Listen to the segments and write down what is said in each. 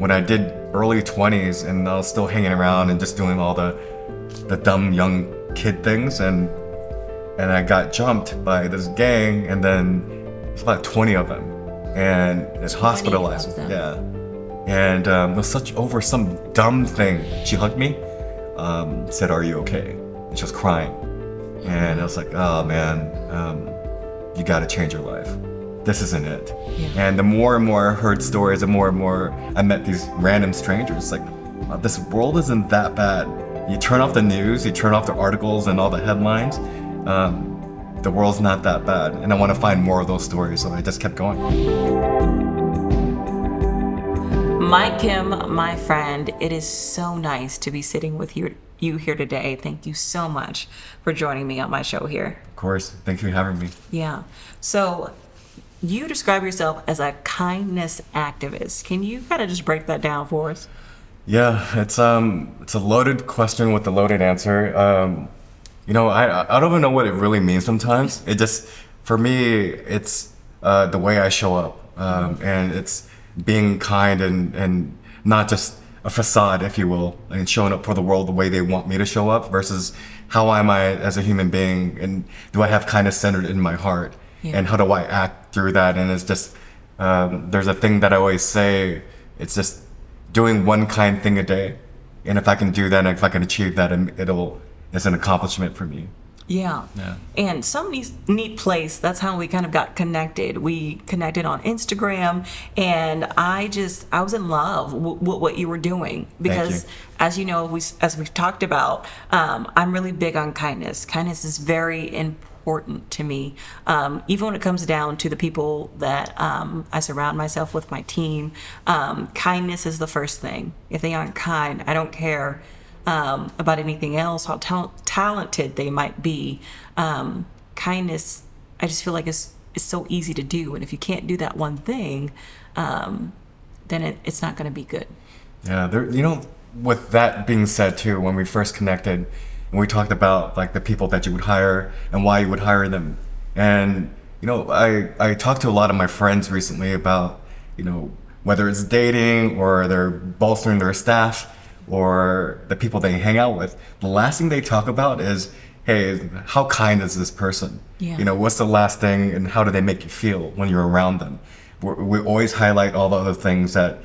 when I did early 20s and I was still hanging around and just doing all the dumb young kid things, and I got jumped by this gang, and then it's about 20 of them, and it's hospitalized. Yeah, and it was such over some dumb thing. She hugged me, said, "Are you okay?" And she was crying, and I was like, "Oh man, you got to change your life. This isn't it." Yeah. And the more and more I heard stories, the more and more I met these random strangers. Like, wow, this world isn't that bad. You turn off the news, you turn off the articles and all the headlines. The world's not that bad, and I want to find more of those stories, so I just kept going. Mike Kim, my friend, it is so nice to be sitting with you here today. Thank you so much for joining me on my show here. Of course, thank you for having me. Yeah. So you describe yourself as a kindness activist. Can you kind of just break that down for us? Yeah, it's a loaded question with a loaded answer. I don't even know what it really means sometimes. It just, for me, it's the way I show up, and it's being kind and not just a facade, if you will, and showing up for the world the way they want me to show up versus how am I as a human being, and do I have kindness centered in my heart, and how do I act through that? And it's just, there's a thing that I always say, it's just doing one kind thing a day, and if I can do that, and if I can achieve that, it's an accomplishment for me. Yeah. And some neat place, that's how we kind of got connected. We connected on Instagram, and I was in love with what you were doing because, as you know, as we've talked about, I'm really big on kindness. Kindness is very important to me, even when it comes down to the people that I surround myself with, my team. Kindness is the first thing. If they aren't kind, I don't care about anything else, how talented they might be. Kindness, I just feel like it's so easy to do, and if you can't do that one thing, then it's not going to be good. Yeah, with that being said too, when we first connected and we talked about like the people that you would hire and why you would hire them, and I talked to a lot of my friends recently about whether it's dating or they're bolstering their staff or the people they hang out with, the last thing they talk about is, hey, how kind is this person? Yeah. What's the last thing and how do they make you feel when you're around them? We always highlight all the other things that,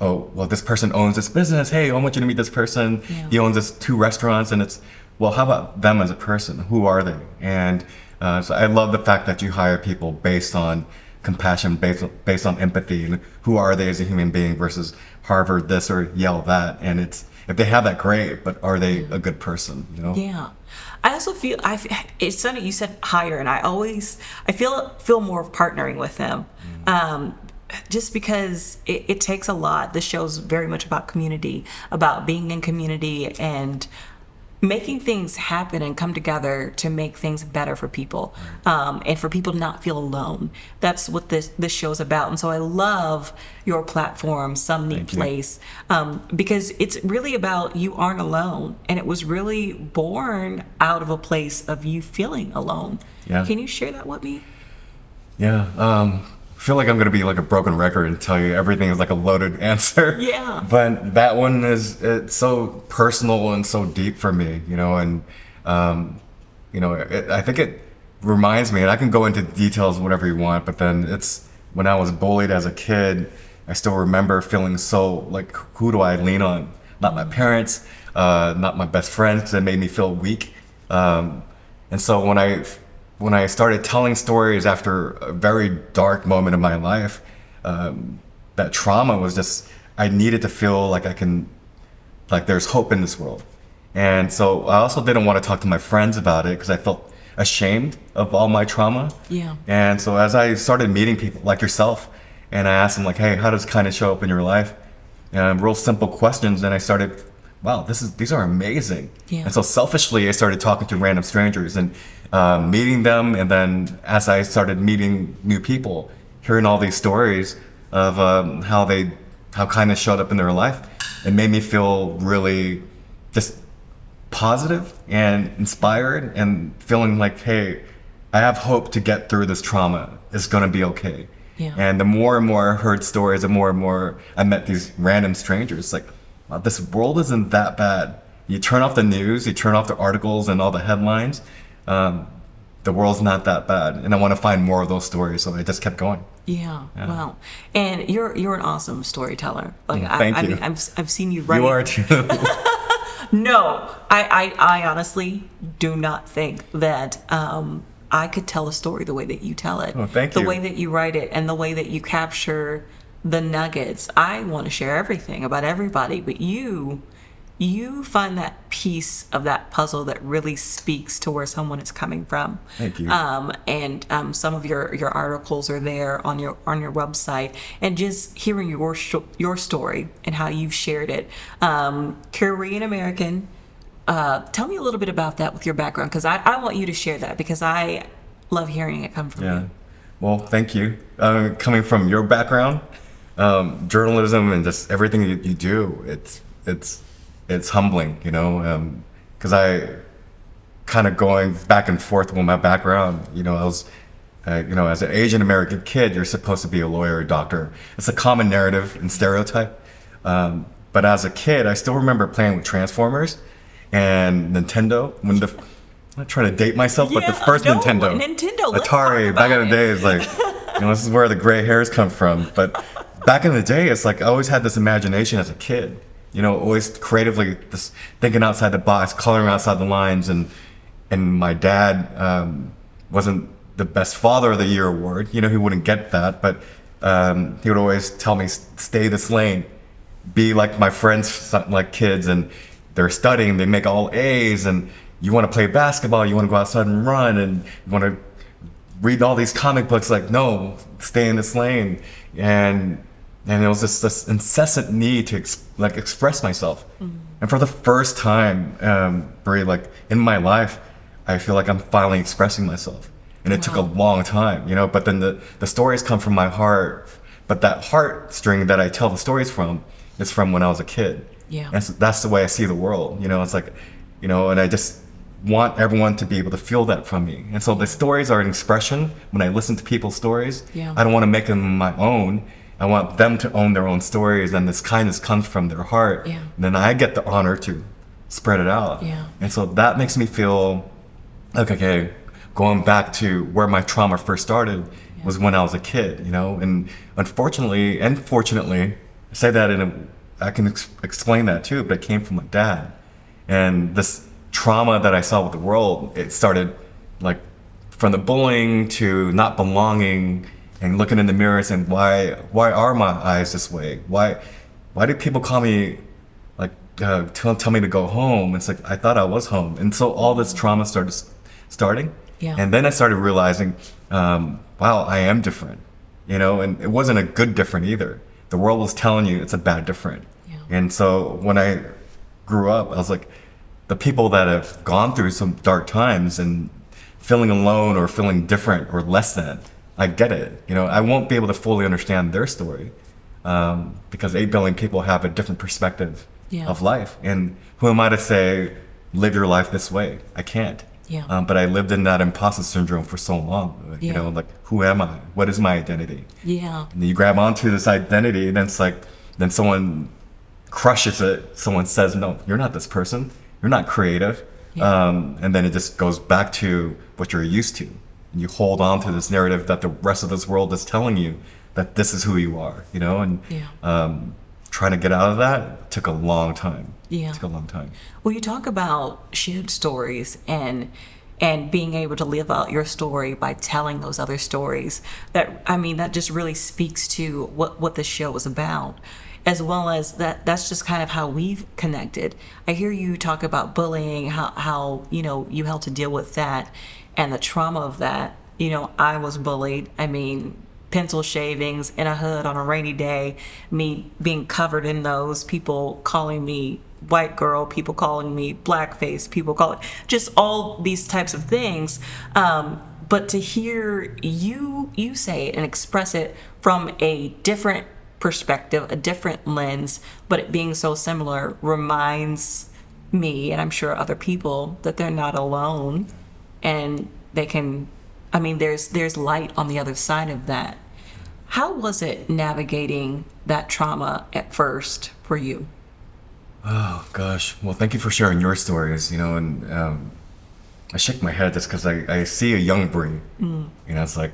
oh, well, this person owns this business. Hey, I want you to meet this person. Yeah. He owns this 2 restaurants, and it's, well, how about them as a person? Who are they? And so I love the fact that you hire people based on compassion, based on empathy, and who are they as a human being versus Harvard this or Yale that. And it's, if they have that, great, but are they a good person? Yeah. I also feel it's funny you said hire, and I feel more of partnering with them, just because it takes a lot. This show's very much about community, about being in community and making things happen and come together to make things better for people, and for people to not feel alone. That's what this show's about. And so I love your platform, Some Neat Place, because it's really about you aren't alone, and it was really born out of a place of you feeling alone. Yeah. Can you share that with me? Yeah. I feel like I'm going to be like a broken record and tell you everything is like a loaded answer. Yeah. But that one it's so personal and so deep for me, and, I think it reminds me, and I can go into details, whatever you want, but then it's when I was bullied as a kid, I still remember feeling so like, who do I lean on? Not my parents, not my best friends, because it made me feel weak. And so when I started telling stories after a very dark moment in my life, that trauma was just, I needed to feel like there's hope in this world. And so I also didn't want to talk to my friends about it because I felt ashamed of all my trauma. Yeah. And so as I started meeting people like yourself, and I asked them like, hey, how does kindness show up in your life? And real simple questions. And I started, wow, these are amazing. Yeah. And so selfishly, I started talking to random strangers and meeting them. And then as I started meeting new people, hearing all these stories of how kindness showed up in their life, it made me feel really just positive and inspired and feeling like, hey, I have hope to get through this trauma. It's going to be okay. Yeah. And the more and more I heard stories, the more and more I met these random strangers. Like, wow, this world isn't that bad. You turn off the news, you turn off the articles and all the headlines. The world's not that bad, and I want to find more of those stories. So I just kept going. Yeah. Wow. And you're an awesome storyteller. Like Thank you. mean, I've seen you write. You are too. No, I honestly do not think that I could tell a story the way that you tell it. Oh, thank the you. way that you write it and the way that you capture the nuggets. I want to share everything about everybody, but you find that piece of that puzzle that really speaks to where someone is coming from. Thank you. And some of your articles are there on your website, and just hearing your story and how you've shared it. Korean American. Tell me a little bit about that with your background, because I want you to share that, because I love hearing it come from Yeah. you. Well, thank you. Coming from your background, journalism and just everything you do, it's humbling, you know, because I kind of going back and forth with my background. You know, I was, as an Asian American kid, you're supposed to be a lawyer or doctor. It's a common narrative and stereotype. But as a kid, I still remember playing with Transformers and Nintendo. I'm trying to date myself, but the first Nintendo, let's Atari, talk back about in the day, is like, this is where the gray hairs come from. But back in the day, it's like I always had this imagination as a kid. You know, always creatively just thinking outside the box, coloring outside the lines, and my dad wasn't the best father of the year award. You know, he wouldn't get that, but he would always tell me, stay this lane, be like my friends, like kids, and they're studying, they make all A's, and you want to play basketball, you want to go outside and run, and you want to read all these comic books. Like, no, stay in this lane. And it was just this incessant need to express myself. Mm-hmm. And for the first time, Bre, like in my life, I feel like I'm finally expressing myself. And it took a long time, you know, but then the stories come from my heart. But that heartstring that I tell the stories from is from when I was a kid. Yeah. And so that's the way I see the world, you know. It's like, you know, and I just want everyone to be able to feel that from me. And so the stories are an expression. When I listen to people's stories, I don't want to make them my own. I want them to own their own stories, and this kindness comes from their heart. Yeah. And then I get the honor to spread it out. Yeah. And so that makes me feel like, okay, going back to where my trauma first started was when I was a kid, you know. And unfortunately and fortunately, I say that I can explain that too, but it came from my dad. And this trauma that I saw with the world, it started like from the bullying to not belonging, and looking in the mirror saying, why are my eyes this way? Why do people call me, like, tell me to go home? It's like, I thought I was home. And so all this trauma starting. Yeah. And then I started realizing, wow, I am different, you know, and it wasn't a good different either. The world was telling you it's a bad different. Yeah. And so when I grew up, I was like, the people that have gone through some dark times and feeling alone or feeling different or less than, I get it. You know, I won't be able to fully understand their story because 8 billion people have a different perspective of life. And who am I to say, live your life this way? I can't. Yeah. But I lived in that imposter syndrome for so long. You know, like, who am I? What is my identity? Yeah. And you grab onto this identity, and then it's like, then someone crushes it. Someone says, no, you're not this person. You're not creative. Yeah. And then it just goes back to what you're used to. You hold on to this narrative that the rest of this world is telling you that this is who you are, you know, and trying to get out of that took a long time. Yeah. It took a long time. Well, you talk about shared stories and being able to live out your story by telling those other stories. That just really speaks to what the show is about, as well as that's just kind of how we've connected. I hear you talk about bullying, how you had to deal with that and the trauma of that. You know, I was bullied. Pencil shavings in a hood on a rainy day, me being covered in those, people calling me white girl, people calling me blackface, people calling just all these types of things. But to hear you say it and express it from a different perspective, a different lens, but it being so similar reminds me, and I'm sure other people, that they're not alone, and they can, there's light on the other side of that. How was it navigating that trauma at first for you? Oh gosh. Well, thank you for sharing your stories. And I shake my head just because I see a young Bre. It's like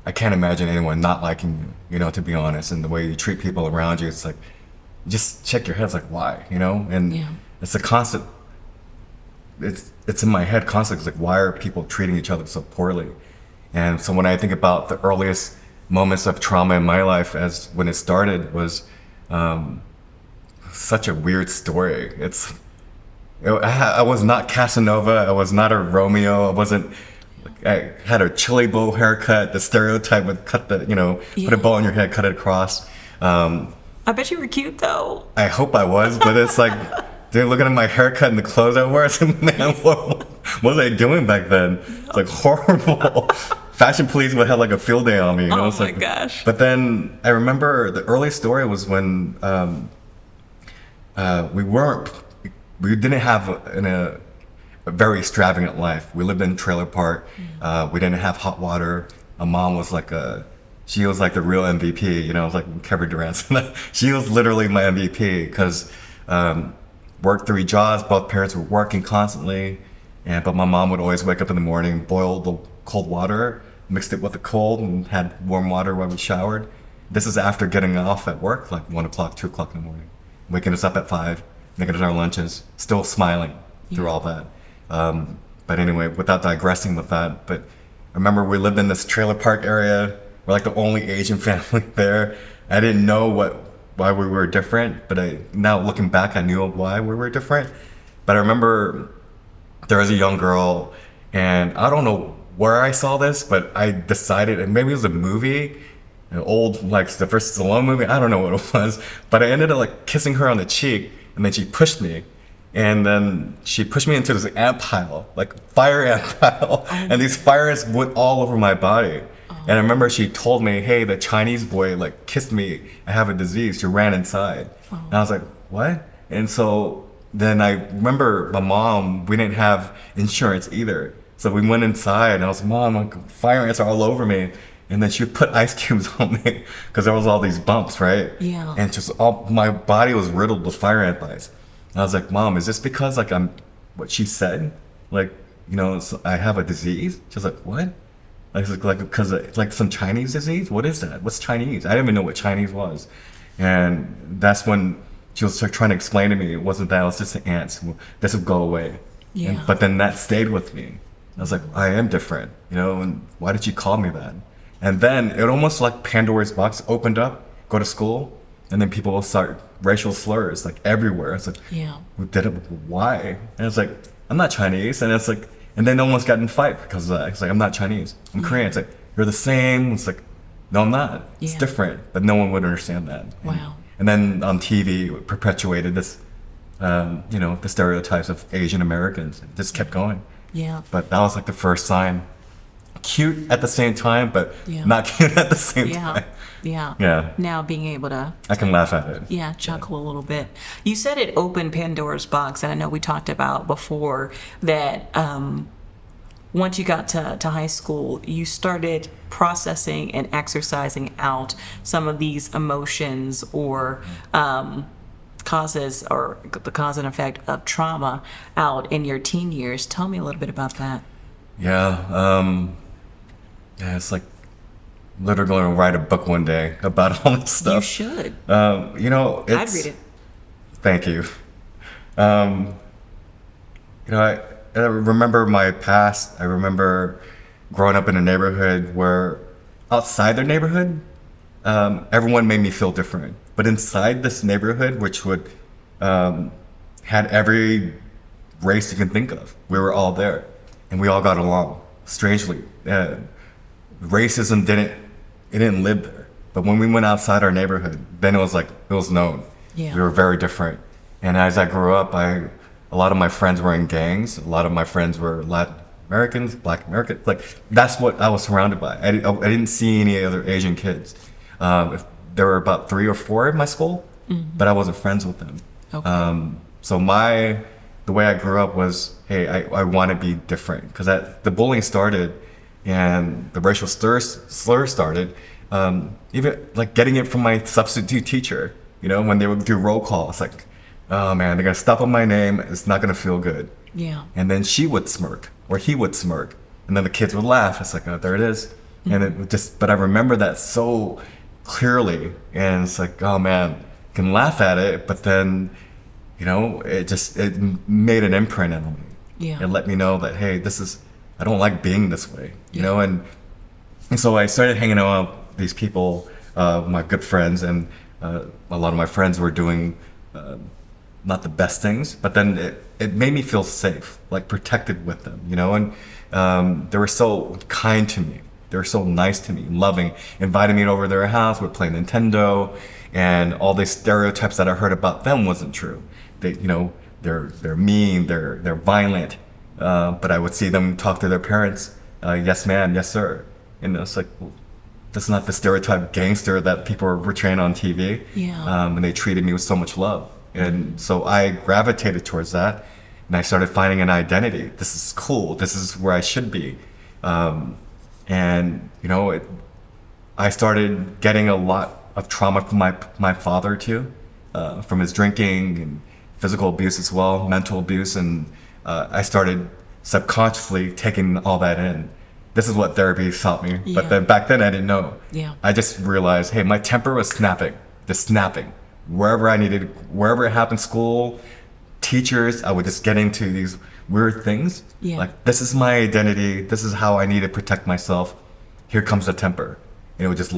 I can't imagine anyone not liking you. To be honest, and the way you treat people around you, it's like just check your head. It's like why? And Yeah. it's a constant. It's in my head constantly. It's like why are people treating each other so poorly? And so when I think about the earliest moments of trauma in my life, as when it started, was such a weird story. I was not Casanova. I was not a Romeo. I had a chili bow haircut. The stereotype would cut put a bow on your head, cut it across. I bet you were cute though. I hope I was, but it's like, dude, looking at my haircut and the clothes I wear, it's like, man, what was I doing back then? It's like horrible. Fashion police would have like a field day on me. Oh It's my like, gosh. But then I remember the early story was when we didn't have a very extravagant life. We lived in a trailer park. We didn't have hot water. My mom was she was like the real MVP, it was like Kevin Durant. She was literally my MVP because worked 3 jobs. Both parents were working constantly, but my mom would always wake up in the morning, boil the cold water, mixed it with the cold, and had warm water while we showered. This is after getting off at work, like 1 o'clock, 2 o'clock in the morning, waking us up at 5, making us our lunches, still smiling through all that. But anyway, without digressing with that, but I remember we lived in this trailer park area. We're like the only Asian family there. I didn't know why we were different, but now looking back, I knew why we were different. But I remember there was a young girl, and I don't know where I saw this, but I decided, and maybe it was a movie, an old, like the first Stallone movie, I don't know what it was, but I ended up like kissing her on the cheek, and then she pushed me. And then she pushed me into this ant pile, like fire ant pile, and these fire ants went all over my body. And I remember she told me, hey, the Chinese boy like kissed me, I have a disease. She ran inside. And I was like, what? And so then I remember my mom, we didn't have insurance either. So we went inside and I was like, Mom, like, fire ants are all over me. And then she would put ice cubes on me because there was all these bumps, right? Yeah. And just my body was riddled with fire ant bites. And I was like, Mom, is this because like I'm what she said? Like, so I have a disease? She's like, what? Like because like some Chinese disease? What is that? What's Chinese? I didn't even know what Chinese was. And that's when she was trying to explain to me it wasn't that, it was just the ants. This would go away. Yeah. But then that stayed with me. I was like, I am different, and why did you call me that? And then it almost like Pandora's box opened up, go to school, and then people will start racial slurs like everywhere. It's like, Yeah. we did it, why? And it's like, I'm not Chinese. And it's like, and then almost got in a fight because of that. It's like, I'm not Chinese, I'm Korean. It's like, you're the same. It's like, no, I'm not. It's Yeah. different. But no one would understand that. Wow. And then on TV, it perpetuated this, the stereotypes of Asian Americans. It just kept going. Yeah. But that was like the first sign. Cute at the same time, but Yeah. not cute at the same Yeah. time. Yeah. Yeah. Now being able to I can laugh at it. Yeah, chuckle a little bit. You said it opened Pandora's box, and I know we talked about before that once you got to high school, you started processing and exercising out some of these emotions or causes or the cause and effect of trauma out in your teen years. Tell me a little bit about that. Yeah. It's like literally going to write a book one day about all this stuff. You should. It's, I'd read it. Thank you. I remember my past. I remember growing up in a neighborhood where outside their neighborhood, everyone made me feel different. But inside this neighborhood, which would had every race you can think of, we were all there, and we all got along. Strangely, racism didn't live there. But when we went outside our neighborhood, then it was known. Yeah. We were very different. And as I grew up, a lot of my friends were in gangs. A lot of my friends were Latin Americans, Black Americans. Like that's what I was surrounded by. I didn't see any other Asian kids. There were about 3 or 4 in my school, but I wasn't friends with them. Okay. So the way I grew up was, hey, I want to be different because the bullying started and the racial slurs started even like getting it from my substitute teacher. You know, when they would do roll call, it's like, oh man, they're gonna stop on my name. It's not gonna feel good. Yeah. And then she would smirk, or he would smirk, and then the kids would laugh. It's like, oh, there it is. And it would just, but I remember that so clearly, and it's like, oh man, can laugh at it, but then, you know, it made an imprint on me. Yeah. It let me know that, hey, I don't like being this way, you know, and so I started hanging out with these people, my good friends, and a lot of my friends were doing not the best things, but then it made me feel safe, like protected with them, you know, and they were so kind to me. They were so nice to me, loving, inviting me over to their house, we'd play Nintendo, and all these stereotypes that I heard about them wasn't true. They, you know, they're mean, they're violent, but I would see them talk to their parents, yes ma'am, yes sir, and it's like, well, that's not the stereotype gangster that people were portraying on TV. Yeah. And they treated me with so much love, and so I gravitated towards that, and I started finding an identity. This is cool. This is where I should be. And you know, I started getting a lot of trauma from my father too, from his drinking and physical abuse as well, mental abuse, and I started subconsciously taking all that in. This is what therapy taught me, Yeah. but then back then I didn't know. Yeah. I just realized, hey, my temper was snapping, just snapping. Wherever it happened, school, teachers, I would just get into these weird things. Yeah. Like, this is my identity. This is how I need to protect myself. Here comes the temper. And it would just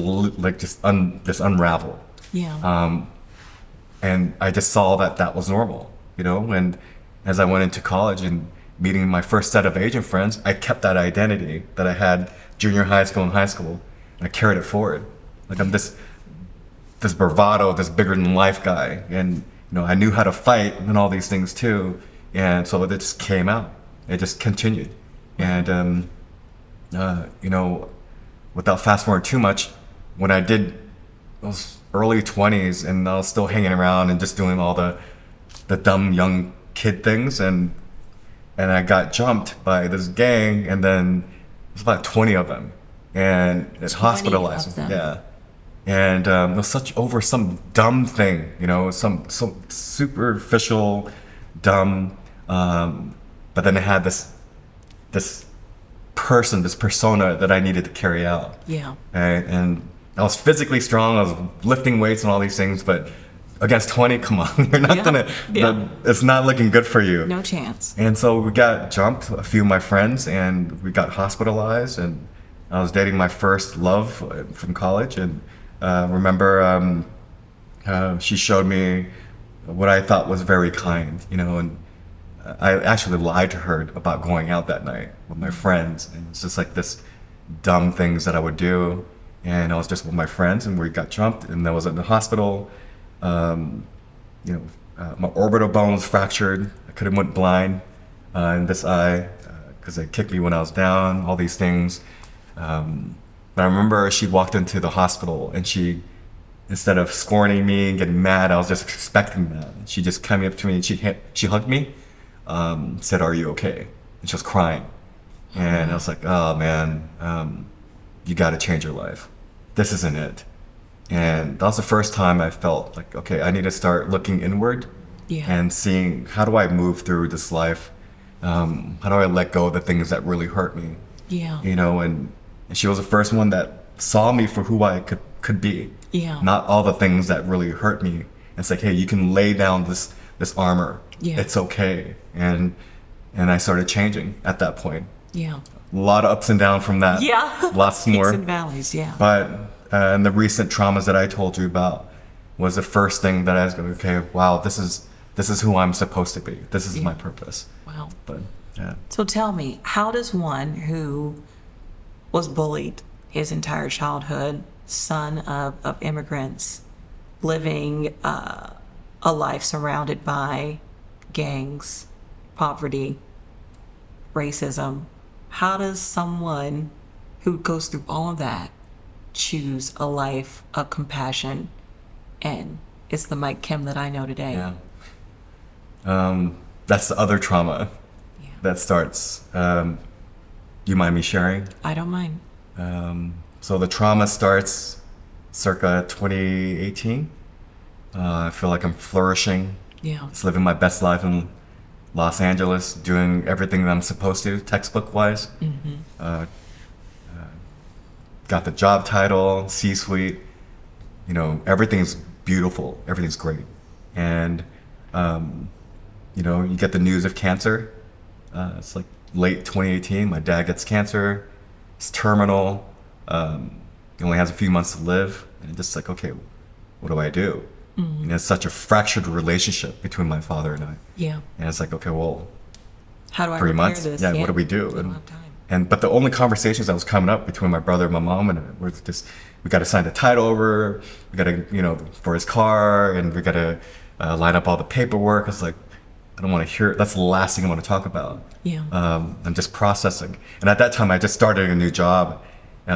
just unravel. Yeah. And I just saw that was normal, you know. And as I went into college and meeting my first set of Asian friends, I kept that identity that I had junior high school and high school, and I carried it forward. Like, I'm this bravado, this bigger than life guy, and you know, I knew how to fight and all these things too, and so it just came out. It just continued, and you know, without fast forwarding too much, when I did those early 20s and I was still hanging around and just doing all the dumb young kid things, and I got jumped by this gang, and then there's about 20 of them, and it's 20 hospitalized. of them. Yeah. And it was such over some dumb thing, you know, some superficial, dumb, but then it had this persona that I needed to carry out. Yeah. And I was physically strong, I was lifting weights and all these things, but against 20, come on, you're not it's not looking good for you. No chance. And so we got jumped, a few of my friends, and we got hospitalized, and I was dating my first love from college, and remember she showed me what I thought was very kind, you know, and I actually lied to her about going out that night with my friends, and it's just like this dumb things that I would do, and I was just with my friends, and we got jumped, and I was in the hospital. You know, my orbital bone was fractured. I could have went blind in this eye because they kicked me when I was down. All these things. But I remember she walked into the hospital, and she, instead of scorning me and getting mad, I was just expecting that. She just came up to me and she hugged me, said, "Are you okay?" And she was crying, and I was like, "Oh man, you got to change your life. This isn't it." And that was the first time I felt like, okay, I need to start looking inward and seeing, how do I move through this life? How do I let go of the things that really hurt me? Yeah. You know, and she was the first one that saw me for who I could be. Yeah. Not all the things that really hurt me. It's like, hey, you can lay down this armor. Yeah. It's okay. And I started changing at that point. Yeah. A lot of ups and downs from that. Yeah. Lots more. Peaks and valleys, yeah. But and the recent traumas that I told you about was the first thing that I was going, okay, wow, this is who I'm supposed to be. This is my purpose. Wow. But yeah. So tell me, how does one who was bullied his entire childhood, son of immigrants, living a life surrounded by gangs, poverty, racism, how does someone who goes through all of that choose a life of compassion? And it's the Mike Kim that I know today. Yeah. That's the other trauma that starts. You mind me sharing? I don't mind. So the trauma starts circa 2018. I feel like I'm flourishing, Yeah. just living my best life in Los Angeles, doing everything that I'm supposed to, textbook wise. Uh, got the job title, C-suite. You know, everything's beautiful, everything's great, and you know, you get the news of cancer. It's like late 2018. My dad gets cancer. It's terminal. He only has a few months to live, and it's just like, okay, what do I do? And it's such a fractured relationship between my father and I. Yeah. And it's like, okay, well, How do I 3 repair months. this? Yeah, what do we do? We don't And, have time. but the only conversations that was coming up between my brother and my mom and I was just, we got to sign the title over. We got to, you know, for his car, and we got to line up all the paperwork. It's like, I don't want to hear it. That's the last thing I want to talk about. Yeah. I'm just processing. And at that time, I just started a new job. It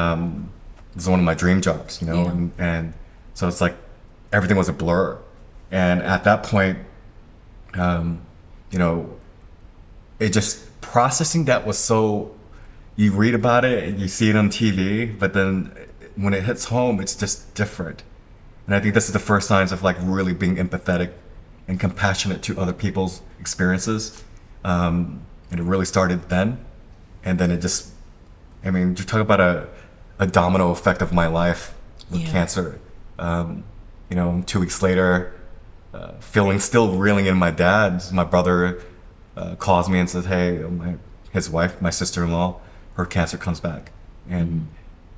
was one of my dream jobs, you know, Yeah. and so it's like everything was a blur. And at that point, you know, it just processing that was so, you read about it and you see it on TV, but then when it hits home, it's just different. And I think this is the first signs of like really being empathetic and compassionate to other people's experiences. And it really started then. And then it just, I mean, you talk about a domino effect of my life with Yeah. cancer. You know, 2 weeks later, feeling still reeling in my dad's, my brother calls me and says, hey, his wife, my sister-in-law, her cancer comes back. And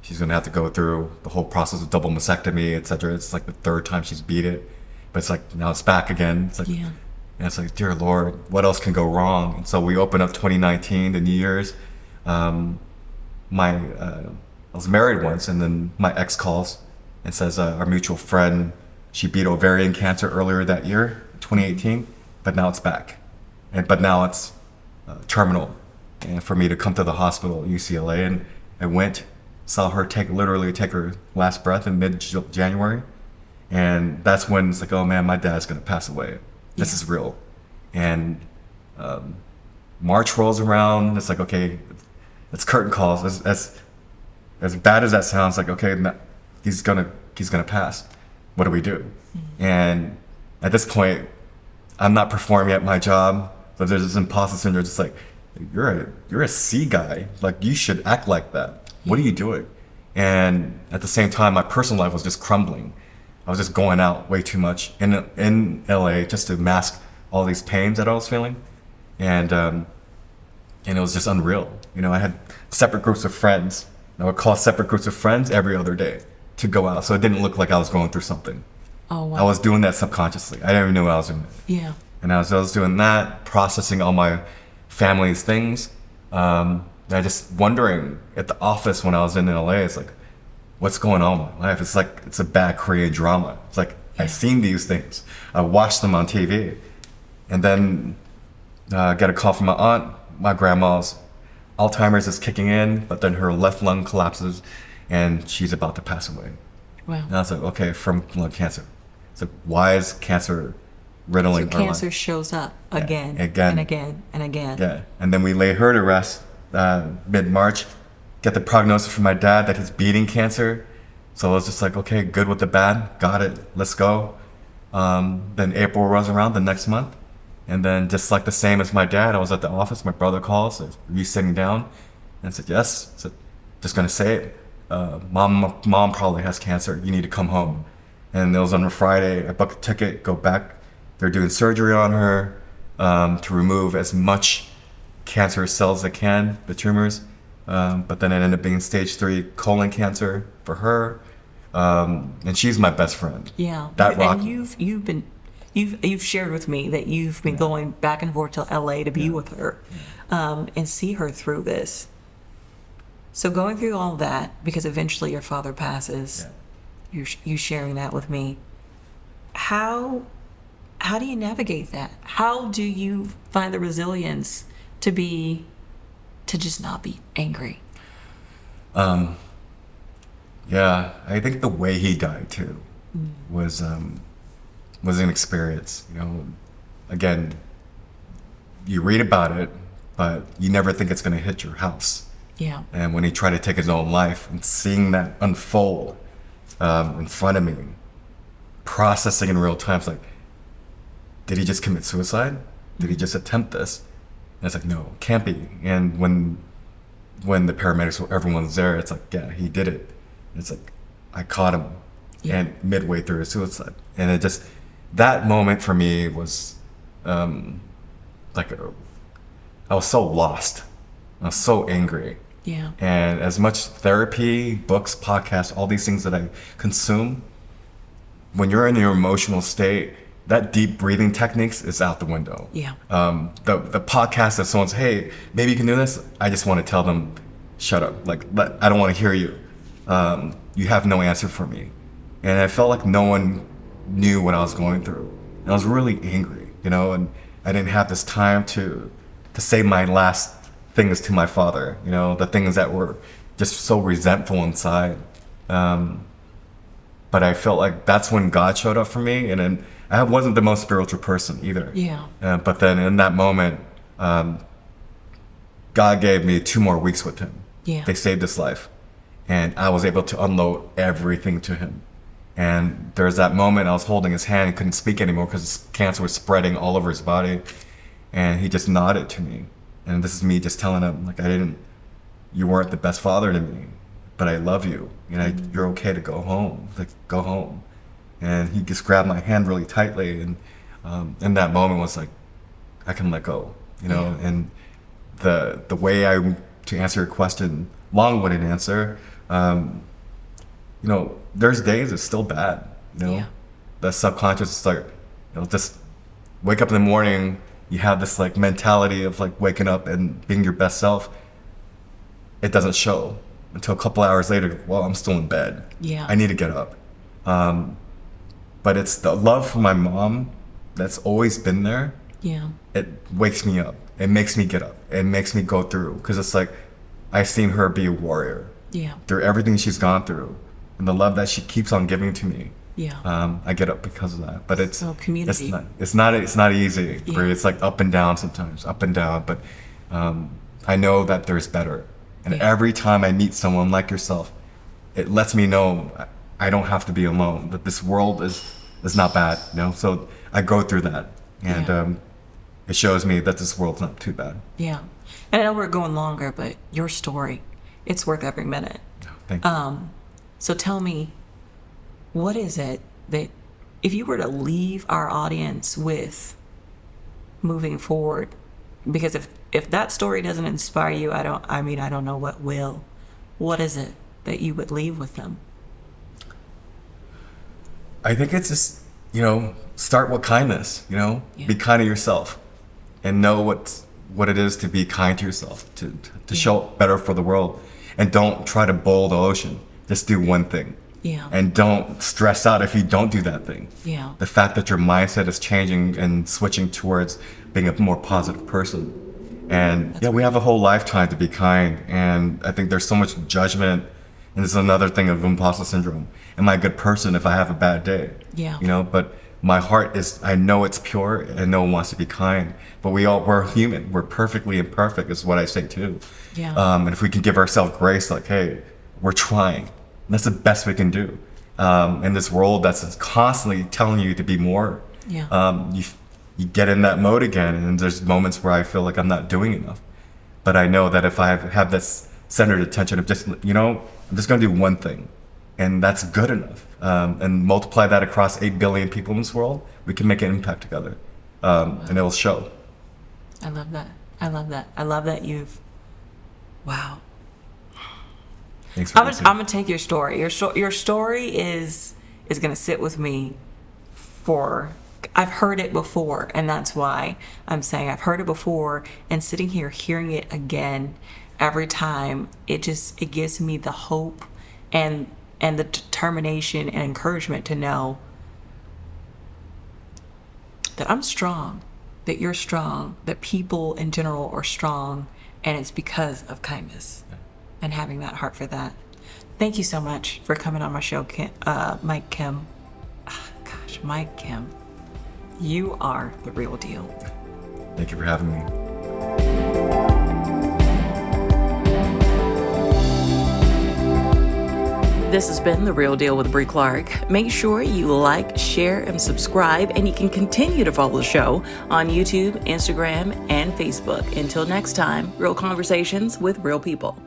she's going to have to go through the whole process of double mastectomy, et cetera. It's like the third time she's beat it. But it's like, now it's back again. It's like, Yeah. and it's like, dear Lord, what else can go wrong? And so we open up 2019, the New Year's. I was married once, and then my ex calls and says, our mutual friend, she beat ovarian cancer earlier that year, 2018, but now it's back. But now it's terminal. And for me to come to the hospital at UCLA, and I went, saw her literally take her last breath in mid-January. And that's when it's like, oh man, my dad's gonna pass away. This Yeah. is real. And March rolls around. It's like, okay, it's curtain calls. As bad as that sounds, like, okay, he's gonna pass. What do we do? And at this point, I'm not performing at my job. So there's this imposter syndrome. Just like, you're a C guy. Like, you should act like that. What are you doing? And at the same time, my personal life was just crumbling. I was just going out way too much in LA just to mask all these pains that I was feeling, and it was just unreal. You know, I had separate groups of friends. I would call separate groups of friends every other day to go out, so it didn't look like I was going through something. Oh, wow. I was doing that subconsciously. I didn't even know I was doing it. Yeah. And as I was doing that, processing all my family's things, I just wondering at the office when I was in LA, it's like, what's going on in my life? It's like, it's a bad Korean drama. It's like, I've seen these things. I watched them on TV. And then I get a call from my aunt. My grandma's Alzheimer's is kicking in, but then her left lung collapses and she's about to pass away. Wow. And I was like, okay, from lung cancer. So why is cancer riddling So her cancer life? shows up again, again. and again and again. Yeah. And then we lay her to rest mid-March, get the prognosis from my dad that he's beating cancer. So I was just like, okay, good with the bad, got it, let's go. Then April rolls around the next month. And then just like the same as my dad, I was at the office, my brother calls, says, are you sitting down? And I said, yes. I said, just gonna say it. Mom probably has cancer, you need to come home. And it was on a Friday, I booked a ticket, go back. They're doing surgery on her to remove as much cancerous cells as they can, the tumors. But then it ended up being stage 3 colon cancer for her. And she's my best friend. Yeah. That rock. And you've shared with me that you've been going back and forth to LA to be with her, and see her through this. So going through all that, because eventually your father passes, you sharing that with me. How do you navigate that? How do you find the resilience to just not be angry? Yeah, I think the way he died too was an experience. You know, again, you read about it, but you never think it's going to hit your house. Yeah. And when he tried to take his own life and seeing that unfold, in front of me, processing in real time. It's like, did he just commit suicide? Did he just attempt this? And it's like, no, can't be. And when the paramedics, everyone's there, it's like, yeah, he did it. And it's like, I caught him, and midway through his suicide. And it just, that moment for me was like, I was so lost. I was so angry. Yeah. And as much therapy, books, podcasts, all these things that I consume, when you're in your emotional state, that deep breathing techniques is out the window. Yeah. The podcast that someone's, hey, maybe you can do this. I just want to tell them, shut up. Like, I don't want to hear you. You have no answer for me. And I felt like no one knew what I was going through. And I was really angry, and I didn't have this time to say my last things to my father, the things that were just so resentful inside. But I felt like that's when God showed up for me. And then I wasn't the most spiritual person either. Yeah. But then in that moment, God gave me 2 more weeks with him. Yeah. They saved his life. And I was able to unload everything to him. And there's that moment I was holding his hand and couldn't speak anymore because his cancer was spreading all over his body. And he just nodded to me. And this is me just telling him, like, you weren't the best father to me, but I love you. You're okay to go home. Like, go home. And he just grabbed my hand really tightly. And in that moment was like, I can let go, And the way to answer your question, long-winded answer, there's days it's still bad, Yeah. The subconscious is like, just wake up in the morning, you have this like mentality of like waking up and being your best self. It doesn't show until a couple hours later. Well, I'm still in bed. Yeah. I need to get up. But it's the love for my mom that's always been there. Yeah. It wakes me up. It makes me get up. It makes me go through, because it's like I've seen her be a warrior. Yeah. Through everything she's gone through, and the love that she keeps on giving to me. Yeah. I get up because of that. But it's So community. It's not easy. Yeah. It's like up and down sometimes, up and down. But I know that there's better. And Yeah. every time I meet someone like yourself, it lets me know I don't have to be alone. That this world is not bad. So I go through that, and Yeah. it shows me that this world's not too bad. Yeah. And I know we're going longer, but your story, it's worth every minute. Thank you. So tell me, what is it that, if you were to leave our audience with moving forward, because if that story doesn't inspire you, I don't know what will. What is it that you would leave with them? I think it's just, start with kindness, Yeah. Be kind to yourself and know what it is to be kind to yourself, to show up better for the world. And don't try to boil the ocean. Just do one thing. Yeah. And don't stress out if you don't do that thing. Yeah. The fact that your mindset is changing and switching towards being a more positive person. And we have a whole lifetime to be kind. And I think there's so much judgment. And this is another thing of imposter syndrome. Am I a good person if I have a bad day? Yeah. But my heart is, I know it's pure and no one wants to be kind. But we're human. We're perfectly imperfect is what I say too. Yeah. And if we can give ourselves grace, like, hey, we're trying. That's the best we can do. In this world that's constantly telling you to be more. Yeah. You get in that mode again, and there's moments where I feel like I'm not doing enough. But I know that if I have this centered attention of just, I'm just going to do one thing, and that's good enough. And multiply that across 8 billion people in this world, we can make an impact together. And it will show. I love that. I love that wow. Thanks for listening. I'm gonna take your story. Your story is gonna sit with me for. I've heard it before, and that's why I'm saying I've heard it before. And sitting here hearing it again every time, it gives me the hope and the determination and encouragement to know that I'm strong, that you're strong, that people in general are strong, and it's because of kindness. And having that heart for that. Thank you so much for coming on my show, Mike Kim. Mike Kim. You are the real deal. Thank you for having me. This has been The Real Deal with Bre Clark. Make sure you like, share, and subscribe, and you can continue to follow the show on YouTube, Instagram, and Facebook. Until next time, real conversations with real people.